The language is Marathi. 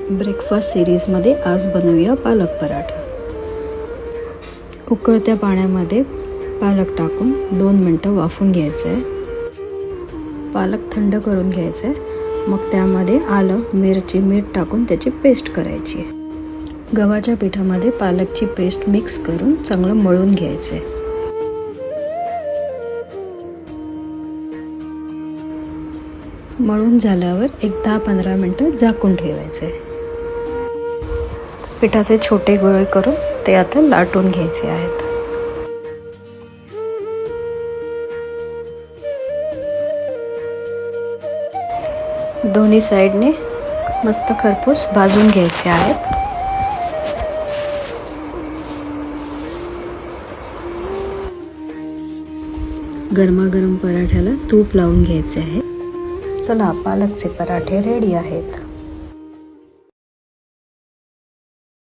ब्रेकफास्ट सिरीजमध्ये आज बनवूया पालक पराठा। उकळत्या पाण्यामध्ये पालक टाकून 2 मिनिटं वाफून घ्यायचं आहे। पालक थंड करून घ्यायचं आहे। मग त्यामध्ये आलं, मिरची, मीठ टाकून त्याची पेस्ट करायची आहे। गव्हाच्या पिठामध्ये पालकची पेस्ट मिक्स करून चांगलं मळून घ्यायचं आहे। मळून झाल्यावर एक 10-15 मिनिटं झाकून ठेवायचे। पिठाचे छोटे गोळे करून ते आता लाटून घ्यायचे आहेत। दोन्ही साइडने मस्त खरपूस भाजून घ्यायचे आहेत। गरमागरम पराठ्याला तूप लावून घ्यायचे आहे। चला, पालकचे पराठे रेडी आहेत।